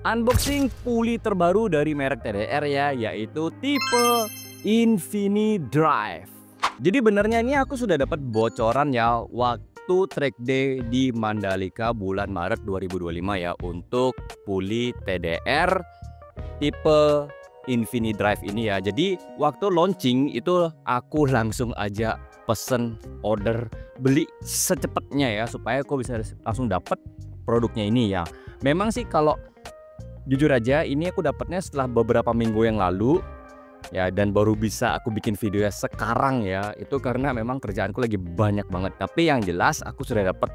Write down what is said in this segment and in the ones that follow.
Unboxing puli terbaru dari merek TDR ya, yaitu tipe Infinidrive. Jadi benernya ini aku sudah dapat bocoran ya waktu track day di Mandalika bulan Maret 2025 ya untuk puli TDR tipe Infinidrive ini ya. Jadi waktu launching itu aku langsung aja pesen, order, beli secepatnya ya supaya aku bisa langsung dapat produknya ini ya. Memang sih kalau jujur aja ini aku dapatnya setelah beberapa minggu yang lalu ya, dan baru bisa aku bikin videonya sekarang ya. Itu karena memang kerjaanku lagi banyak banget. Tapi yang jelas aku sudah dapat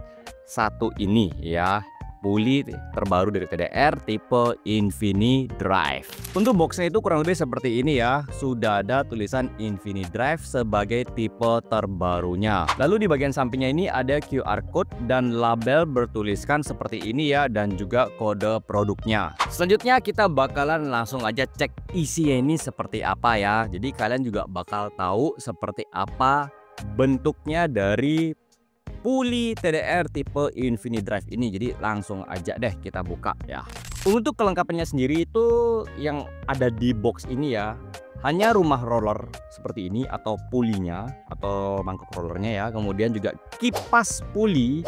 satu ini ya, puli terbaru dari TDR tipe Infinidrive. Untuk boxnya itu kurang lebih seperti ini ya. Sudah ada tulisan Infinidrive sebagai tipe terbarunya. Lalu di bagian sampingnya ini ada QR code dan label bertuliskan seperti ini ya, dan juga kode produknya. Selanjutnya kita bakalan langsung aja cek isinya ini seperti apa ya. Jadi kalian juga bakal tahu seperti apa bentuknya dari puli TDR tipe Infinidrive ini. Jadi langsung aja deh kita buka ya. Untuk kelengkapannya sendiri itu yang ada di box ini ya, hanya rumah roller seperti ini atau pulinya atau mangkok rollernya ya. Kemudian juga kipas puli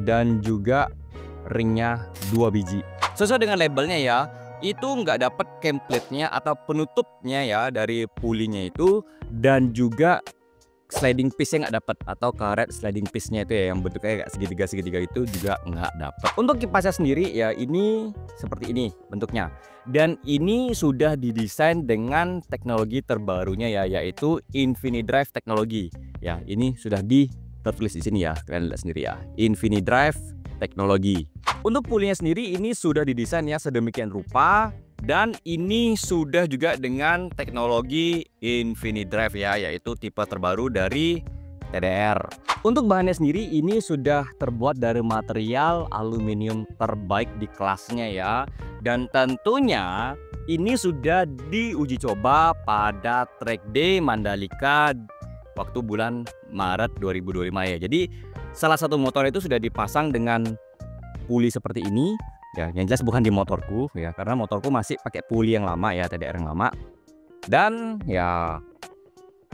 dan juga ringnya 2 biji. Sesuai dengan labelnya ya, itu nggak dapat template-nya atau penutupnya ya dari pulinya itu, dan juga sliding piece-nya nggak dapat, atau karet sliding piece-nya itu ya yang bentuknya kayak segitiga-segitiga itu juga nggak dapat. Untuk kipasnya sendiri ya ini seperti ini bentuknya, dan ini sudah didesain dengan teknologi terbarunya ya, yaitu Infinidrive teknologi ya. Ini sudah tertulis di sini ya, kalian lihat sendiri ya, Infinidrive teknologi. Untuk pulinya sendiri ini sudah didesain ya sedemikian rupa, dan ini sudah juga dengan teknologi Infinidrive ya, yaitu tipe terbaru dari TDR. Untuk bahannya sendiri ini sudah terbuat dari material aluminium terbaik di kelasnya ya, dan tentunya ini sudah diuji coba pada track day Mandalika waktu bulan Maret 2025 ya. Jadi salah satu motor itu sudah dipasang dengan puli seperti ini ya, yang jelas bukan di motorku ya, karena motorku masih pakai puli yang lama ya, TDR yang lama. Dan ya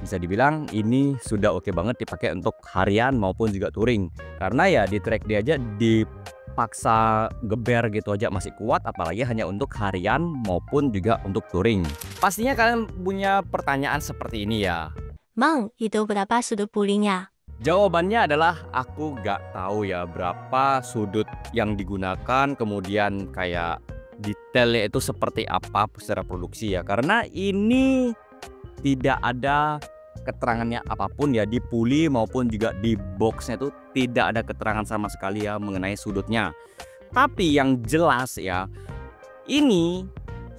bisa dibilang ini sudah oke banget dipakai untuk harian maupun juga touring, karena ya di track day aja dipaksa geber gitu aja masih kuat, apalagi hanya untuk harian maupun juga untuk touring. Pastinya kalian punya pertanyaan seperti ini ya, Mang, itu berapa sudut pulinya? jawabannya adalah aku gak tahu ya berapa sudut yang digunakan, kemudian kayak detailnya itu seperti apa secara produksi ya, karena ini tidak ada keterangannya apapun ya di puli maupun juga di boxnya itu tidak ada keterangan sama sekali ya mengenai sudutnya. Tapi yang jelas ya, ini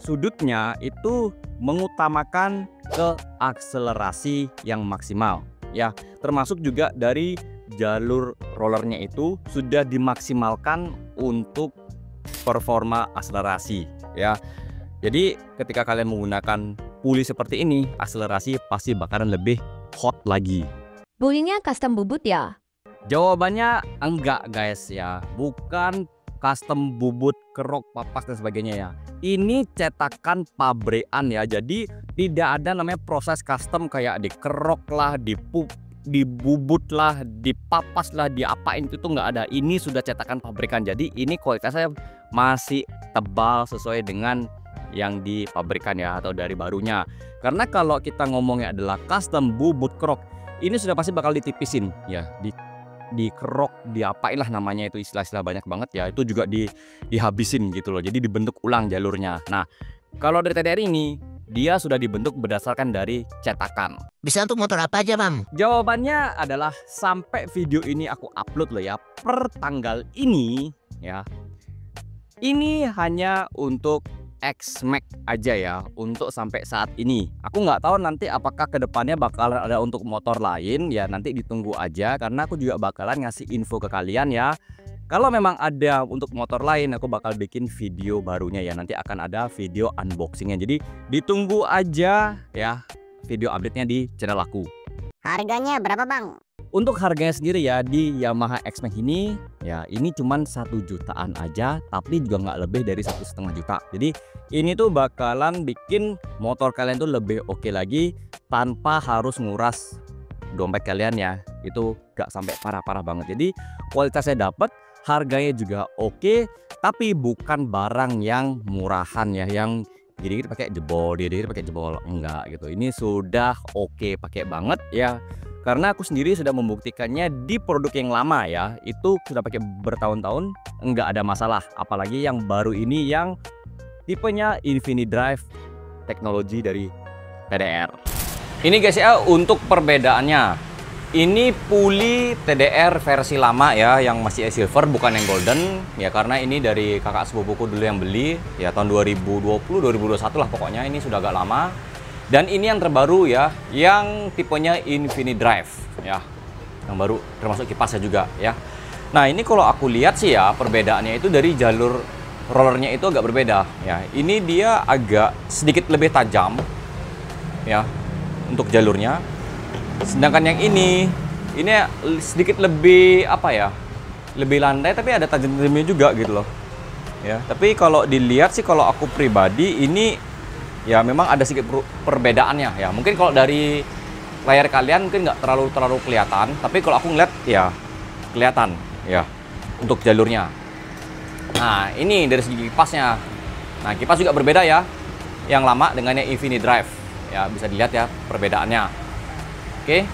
sudutnya itu mengutamakan ke akselerasi yang maksimal ya, termasuk juga dari jalur rollernya itu sudah dimaksimalkan untuk performa akselerasi ya. Jadi ketika kalian menggunakan puli seperti ini, akselerasi pasti bakalan lebih hot lagi. Pulinya custom bubut ya? Jawabannya enggak guys ya, bukan custom bubut, kerok, papas dan sebagainya ya. Ini cetakan pabrikan ya, jadi tidak ada namanya proses custom kayak dikerok lah, dibubut lah, dipapas lah, diapain itu nggak ada. Ini sudah cetakan pabrikan, jadi ini kualitasnya masih tebal sesuai dengan yang di pabrikan ya, atau dari barunya. Karena kalau kita ngomongnya adalah custom bubut kerok, ini sudah pasti bakal ditipisin ya, dikerok, diapain lah namanya, itu istilah-istilah banyak banget ya, itu juga dihabisin gitu loh, jadi dibentuk ulang jalurnya. Nah kalau dari TDR ini dia sudah dibentuk berdasarkan dari cetakan. Bisa untuk motor apa aja, Mam? Jawabannya adalah sampai video ini aku upload loh ya, per tanggal ini ya, ini hanya untuk X-Max aja ya, untuk sampai saat ini. Aku nggak tahu nanti apakah kedepannya bakalan ada untuk motor lain ya, nanti ditunggu aja, karena aku juga bakalan ngasih info ke kalian ya. Kalau memang ada untuk motor lain, aku bakal bikin video barunya ya, nanti akan ada video unboxingnya. Jadi ditunggu aja ya video update-nya di channel aku. Harganya berapa, Bang? Untuk harganya sendiri ya di Yamaha X-Max ini ya ini cuman 1 jutaan aja, tapi juga nggak lebih dari 1,5 juta. Jadi ini tuh bakalan bikin motor kalian tuh lebih oke lagi tanpa harus nguras dompet kalian ya. Itu gak sampai parah-parah banget. Jadi kualitasnya dapat, harganya juga oke, tapi bukan barang yang murahan ya, yang dikit pakai jebol, dikit pakai jebol, enggak gitu. Ini sudah oke pakai banget ya. Karena aku sendiri sudah membuktikannya di produk yang lama ya, itu sudah pakai bertahun-tahun enggak ada masalah. Apalagi yang baru ini yang tipenya Infinidrive teknologi dari TDR. Ini guys ya untuk perbedaannya. Ini puli TDR versi lama ya, yang masih silver bukan yang golden ya, karena ini dari kakak sepupuku dulu yang beli ya tahun 2020 2021 lah pokoknya, ini sudah agak lama. Dan ini yang terbaru ya, yang tipenya Infinidrive ya, yang baru termasuk kipasnya juga ya. Nah ini kalau aku lihat sih ya perbedaannya itu dari jalur rollernya itu agak berbeda ya. Ini dia agak sedikit lebih tajam ya untuk jalurnya. Sedangkan yang ini sedikit lebih apa ya, lebih landai tapi ada tajam-tajamnya juga gitu loh ya. Tapi kalau dilihat sih kalau aku pribadi ini ya memang ada sedikit perbedaannya ya. Mungkin kalau dari layar kalian mungkin nggak terlalu kelihatan, tapi kalau aku ngeliat ya kelihatan ya untuk jalurnya. Nah ini dari segi kipasnya, nah kipas juga berbeda ya, yang lama dengan yang Infinidrive ya, bisa dilihat ya perbedaannya. Oke,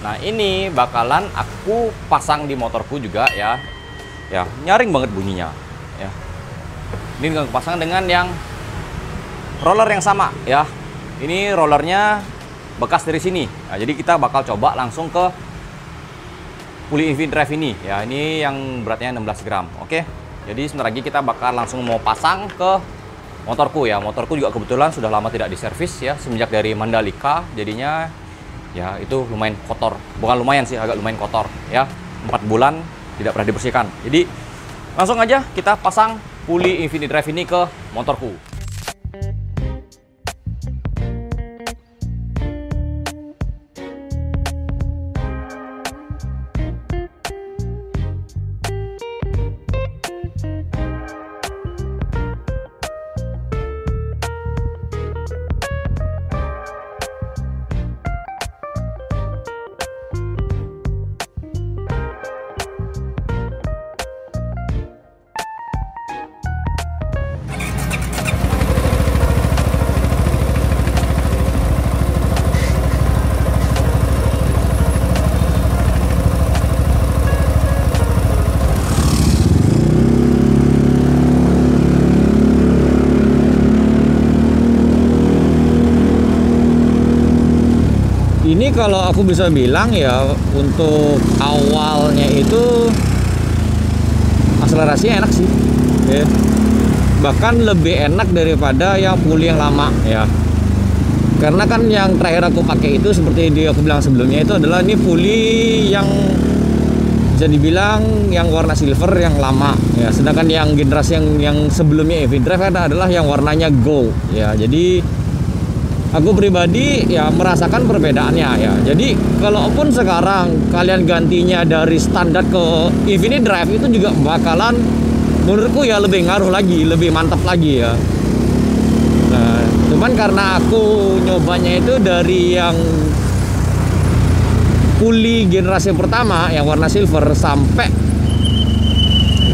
nah ini bakalan aku pasang di motorku juga ya, nyaring banget bunyinya ya. Ini aku pasang dengan yang roller yang sama ya. Ini rollernya bekas dari sini. Nah, jadi kita bakal coba langsung ke puli Infinidrive ini ya. Ini yang beratnya 16 gram. Oke, jadi sebentar lagi kita bakal langsung mau pasang ke motorku ya. Motorku juga kebetulan sudah lama tidak diservis ya, semenjak dari Mandalika. Jadinya ya itu lumayan kotor, bukan lumayan sih, agak lumayan kotor ya. 4 bulan tidak pernah dibersihkan. Jadi langsung aja kita pasang puli Infinidrive ini ke motorku. Ini kalau aku bisa bilang ya, untuk awalnya itu akselerasinya enak sih ya. Bahkan lebih enak daripada yang puli yang lama ya. Karena kan yang terakhir aku pakai itu seperti aku bilang sebelumnya, itu adalah ini puli yang bisa dibilang yang warna silver yang lama ya. Sedangkan yang generasi yang sebelumnya Infinidrive adalah yang warnanya gold ya. Jadi aku pribadi ya merasakan perbedaannya ya. Jadi kalaupun sekarang kalian gantinya dari standar ke Infinidrive, itu juga bakalan menurutku ya lebih ngaruh lagi, lebih mantap lagi ya. Nah, cuman karena aku nyobanya itu dari yang puli generasi pertama yang warna silver sampai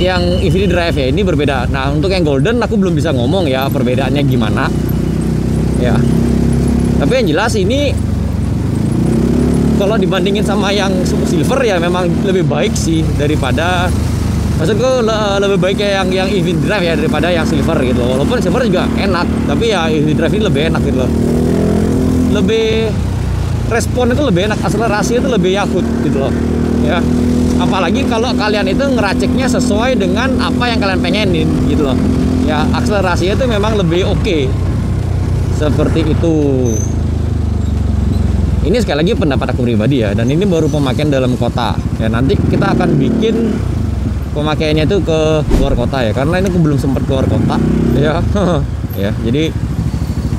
yang Infinidrive ya, ini berbeda. Nah untuk yang golden aku belum bisa ngomong ya perbedaannya gimana ya. Tapi yang jelas ini kalau dibandingin sama yang silver ya memang lebih baik sih daripada, maksudku lebih baik ya yang Infinidrive ya daripada yang silver gitu loh. Walaupun silver juga enak, tapi ya Infinidrive ini lebih enak gitu loh. Lebih respon itu lebih enak, akselerasi itu lebih yakut gitu loh ya. Apalagi kalau kalian itu ngeraciknya sesuai dengan apa yang kalian pengenin gitu loh ya. Akselerasinya itu memang lebih oke. Seperti itu. Ini sekali lagi pendapat aku pribadi ya, dan ini baru pemakaian dalam kota ya. Nanti kita akan bikin pemakaiannya itu ke luar kota ya, karena ini aku belum sempat keluar kota ya. Ya, jadi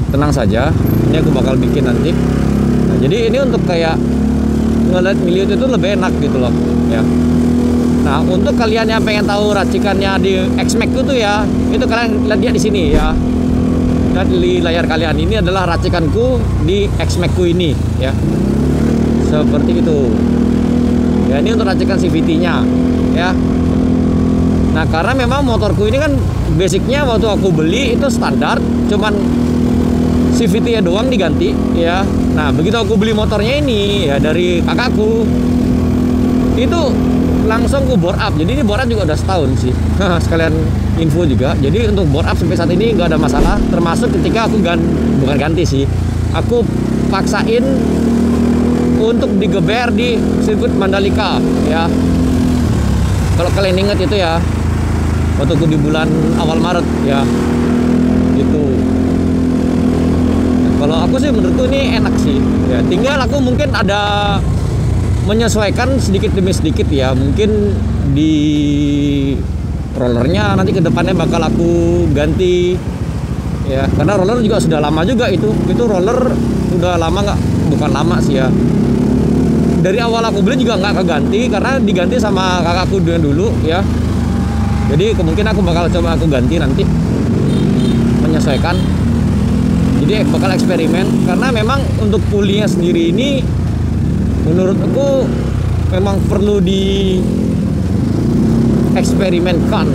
tenang saja, ini aku bakal bikin nanti. Nah, jadi ini untuk kayak ngeliat Miliut itu lebih enak gitu loh ya. Nah, untuk kalian yang pengen tahu racikannya di X-Max itu ya, itu kalian lihat dia di sini ya. Dan di layar kalian ini adalah racikanku di X-Max ku ini ya. Seperti itu. Ya, ini untuk racikan CVT-nya ya. Nah, karena memang motorku ini kan basicnya waktu aku beli itu standar, cuman CVT-nya doang diganti ya. Nah, begitu aku beli motornya ini ya dari kakakku, itu langsung ku bore up. Jadi ini bore up juga udah setahun sih. Sekalian info juga. Jadi untuk bore up sampai saat ini nggak ada masalah. Termasuk ketika aku bukan ganti sih, aku paksain untuk digeber di sirkuit Mandalika ya. Kalau kalian ingat itu ya, waktu aku di bulan awal Maret ya, gitu. Nah, kalau aku sih menurutku ini enak sih ya. Tinggal aku mungkin ada menyesuaikan sedikit demi sedikit ya. Mungkin di rollernya nanti ke depannya bakal aku ganti ya, karena roller juga sudah lama juga. Itu roller udah lama, nggak, bukan lama sih ya, dari awal aku beli juga nggak keganti karena diganti sama kakakku dulu ya. Jadi kemungkinan aku bakal coba aku ganti nanti, menyesuaikan. Jadi bakal eksperimen karena memang untuk pulinya sendiri ini menurut aku memang perlu di eksperimenkan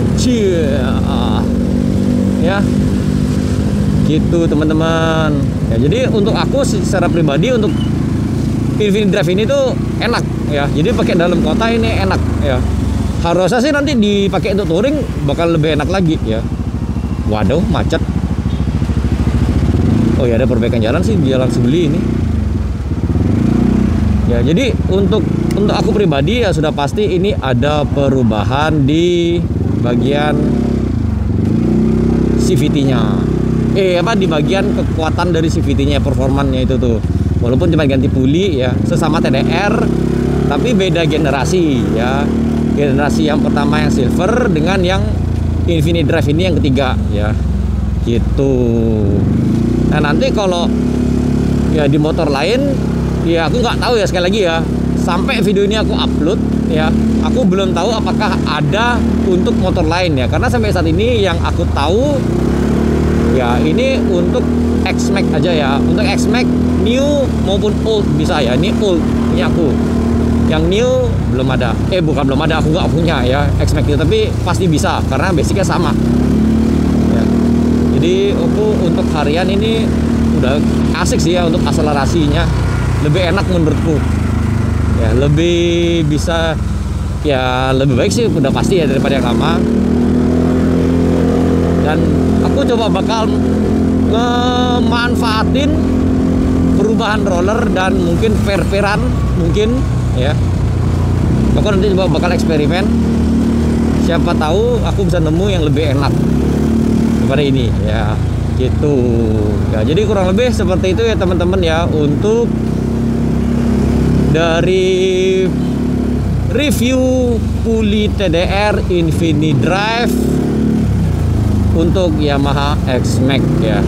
ya, gitu teman-teman ya. Jadi untuk aku secara pribadi untuk Infinity Drive ini tuh enak ya. Jadi pakai dalam kota ini enak ya. Harusnya sih nanti dipakai untuk touring bakal lebih enak lagi ya. Waduh, macet. Oh ya, ada perbaikan jalan sih di jalan Sebeli ini. Ya, jadi untuk aku pribadi ya sudah pasti ini ada perubahan di bagian CVT-nya. Di bagian kekuatan dari CVT-nya, performannya itu tuh. Walaupun cuma ganti puli ya, sesama TDR tapi beda generasi ya. Generasi yang pertama yang silver dengan yang Infinity Drive ini yang ketiga ya, gitu. Nah, nanti kalau ya di motor lain ya aku nggak tahu ya, sekali lagi ya, sampai video ini aku upload ya, aku belum tahu apakah ada untuk motor lain ya, karena sampai saat ini yang aku tahu ya ini untuk X-Max aja ya. Untuk X-Max new maupun old bisa ya. Ini old punya aku, yang new belum ada. Bukan belum ada, aku nggak punya ya X-Max itu, tapi pasti bisa karena basicnya sama ya. Jadi aku untuk harian ini udah asik sih ya. Untuk akselerasinya lebih enak menurutku ya, lebih bisa ya, lebih baik sih udah pasti ya daripada yang lama. Dan aku coba bakal ngemanfaatin perubahan roller dan mungkin per-peran mungkin ya. Aku nanti coba bakal eksperimen, siapa tahu aku bisa nemu yang lebih enak daripada ini ya, gitu ya. Jadi kurang lebih seperti itu ya teman-teman ya, untuk dari review puli TDR Infinity Drive untuk Yamaha X-Max ya.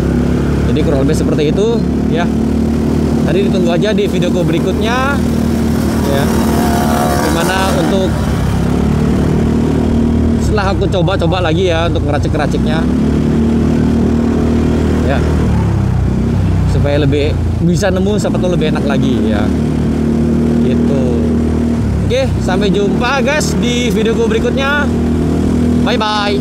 Jadi kurang lebih seperti itu ya. Tadi ditunggu aja di videoku berikutnya ya, dimana untuk setelah aku coba-coba lagi ya untuk ngeracik-raciknya ya, supaya lebih bisa nemu siapa tuh lebih enak lagi ya, gitu. Oke, sampai jumpa guys di videoku berikutnya. Bye bye.